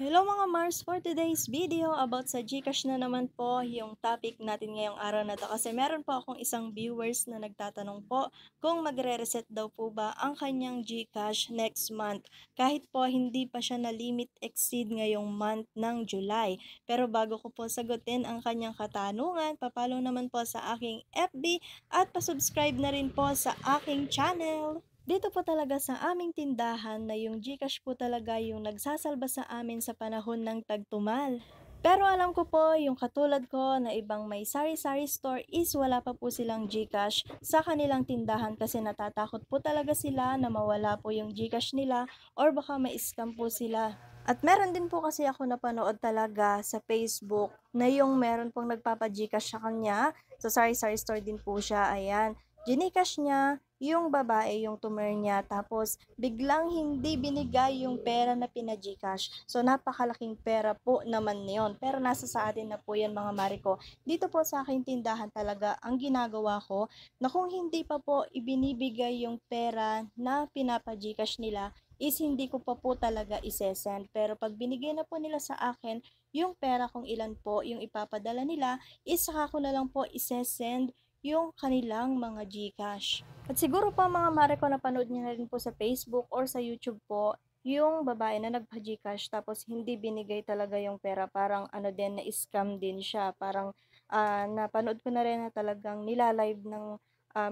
Hello mga Mars, for today's video about sa GCash na naman po yung topic natin ngayong araw na to kasi meron po akong isang viewers na nagtatanong po kung magre-reset daw po ba ang kanyang GCash next month kahit po hindi pa siya na limit exceed ngayong month ng July. Pero bago ko po sagutin ang kanyang katanungan, papalo naman po sa aking FB at pasubscribe na rin po sa aking channel. Dito po talaga sa aming tindahan na yung GCash po talaga yung nagsasalba sa amin sa panahon ng tagtumal. Pero alam ko po, yung katulad ko na ibang may sari-sari store is wala pa po silang GCash sa kanilang tindahan kasi natatakot po talaga sila na mawala po yung GCash nila or baka ma-scam po sila. At meron din po kasi ako napanood talaga sa Facebook na yung meron pong nagpapa-GCash sa kanya, sa sari-sari store din po siya, ayan. Gcash niya yung babae yung tumer niya tapos biglang hindi binigay yung pera na pina-Gcash. So napakalaking pera po naman yon. Pero nasa sa atin na po yan mga Mariko. Dito po sa aking tindahan talaga ang ginagawa ko na kung hindi pa po ibinibigay yung pera na pinapa-Gcash nila is hindi ko pa po talaga isesend. Pero pag binigay na po nila sa akin yung pera kung ilan po yung ipapadala nila is saka ko na lang po isesend yung kanilang mga GCash. At siguro pa mga mare ko napanood niyo na rin po sa Facebook or sa YouTube po, yung babae na nagpa-GCash tapos hindi binigay talaga yung pera, parang ano din na scam din siya. Parang napanood ko na rin na talagang nilalive ng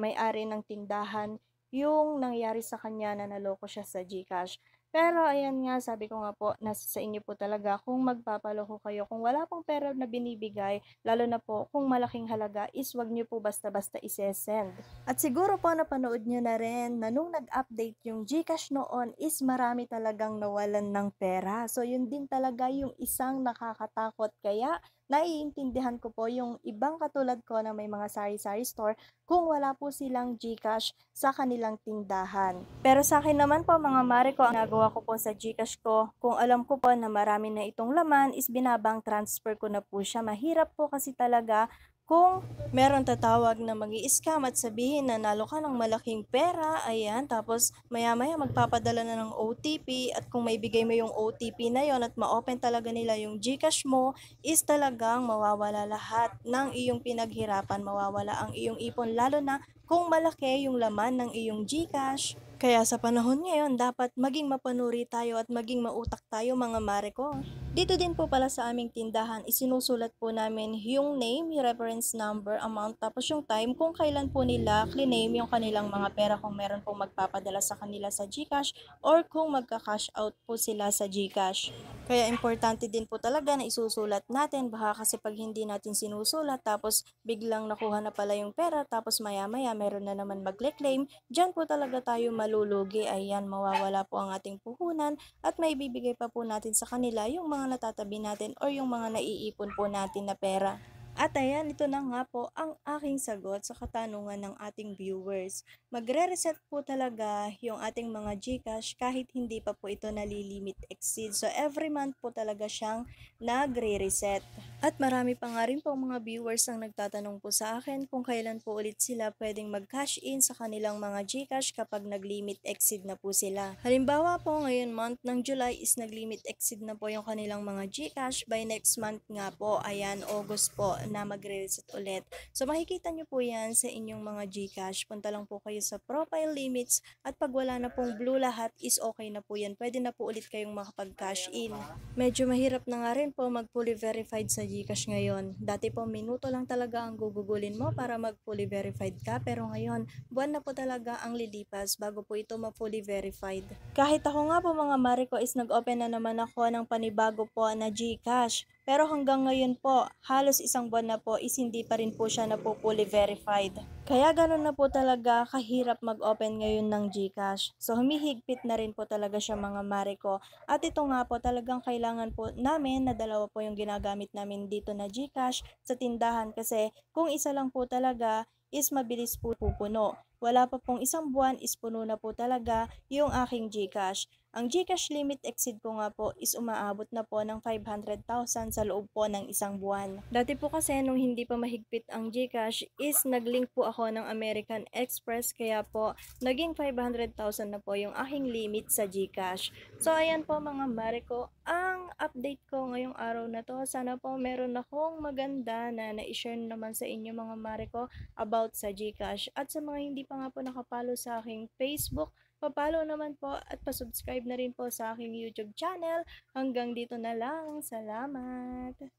may-ari ng tindahan yung nangyari sa kanya na naloko siya sa GCash. Pero ayan nga, sabi ko nga po, nasa sa inyo po talaga kung magpapaloko kayo. Kung wala pong pera na binibigay, lalo na po kung malaking halaga, is wag nyo po basta-basta isesend. At siguro po napanood nyo na rin na nung nag-update yung GCash noon is marami talagang nawalan ng pera. So yun din talaga yung isang nakakatakot. Kaya naiintindihan ko po yung ibang katulad ko na may mga sari-sari store kung wala po silang GCash sa kanilang tindahan. Pero sa akin naman po mga mare ko, ang nagawa ko po sa GCash ko, kung alam ko po na marami na itong laman is binabang transfer ko na po siya. Mahirap po kasi talaga kung meron tatawag na mag-i-scam at sabihin na nalo ka ng malaking pera, ayan, tapos maya-maya magpapadala na ng OTP at kung may bigay mo yung OTP na yon at ma-open talaga nila yung GCash mo, is talagang mawawala lahat ng iyong pinaghirapan, mawawala ang iyong ipon, lalo na kung malaki yung laman ng iyong GCash. Kaya sa panahon ngayon, dapat maging mapanuri tayo at maging mautak tayo mga mare ko. Dito din po pala sa aming tindahan, isinusulat po namin yung name, yung reference number, amount, tapos yung time kung kailan po nila claim yung kanilang mga pera kung meron pong magpapadala sa kanila sa GCash or kung magka-cash out po sila sa GCash. Kaya importante din po talaga na isusulat natin, baka kasi pag hindi natin sinusulat tapos biglang nakuha na pala yung pera tapos maya-maya meron na naman magle-claim, dyan po talaga tayo malulugi. Ayan, mawawala po ang ating puhunan at may bibigay pa po natin sa kanila yung mga natatabi natin or yung mga naiipon po natin na pera. At ayan, ito na nga po ang aking sagot sa katanungan ng ating viewers. Magre-reset po talaga yung ating mga GCash kahit hindi pa po ito nalilimit exceed. So every month po talaga siyang nagre-reset. At marami pa nga rin po mga viewers ang nagtatanong po sa akin kung kailan po ulit sila pwedeng mag-cash in sa kanilang mga GCash kapag nag-limit exceed na po sila. Halimbawa po ngayon month ng July is nag-limit exceed na po yung kanilang mga GCash. By next month nga po, ayan, August po na magre-reset ulit. So makikita nyo po yan sa inyong mga GCash. Punta lang po kayo sa profile limits at pag wala na pong blue lahat is okay na po yan. Pwede na po ulit kayong makapag-cash in. Medyo mahirap na nga rin po mag-fully verified sa GCash ngayon. Dati po minuto lang talaga ang gugugulin mo para mag-fully verified ka, pero ngayon buwan na po talaga ang lilipas bago po ito ma-fully verified. Kahit ako nga po mga Mariko is nag-open na naman ako ng panibago po na GCash. Pero hanggang ngayon po, halos isang buwan na po is hindi pa rin po siya na po fully verified. Kaya ganun na po talaga kahirap mag-open ngayon ng GCash. So humihigpit na rin po talaga siya mga Mariko. At ito nga po talagang kailangan po namin na dalawa po yung ginagamit namin dito na GCash sa tindahan kasi kung isa lang po talaga is mabilis po pupuno. Wala pa pong isang buwan is puno na po talaga yung aking GCash. Ang GCash limit exceed ko nga po is umaabot na po ng 500,000 sa loob po ng isang buwan. Dati po kasi nung hindi pa mahigpit ang GCash is naglink po ako ng American Express kaya po naging 500,000 na po yung aking limit sa GCash. So ayan po mga Mariko, ang update ko ngayong araw na 'to. Sana po meron akong maganda na nai-share naman sa inyo mga mare ko about sa GCash. At sa mga hindi pa nga po nakapalo sa aking Facebook, pa-follow naman po at pa-subscribe na rin po sa aking YouTube channel. Hanggang dito na lang. Salamat.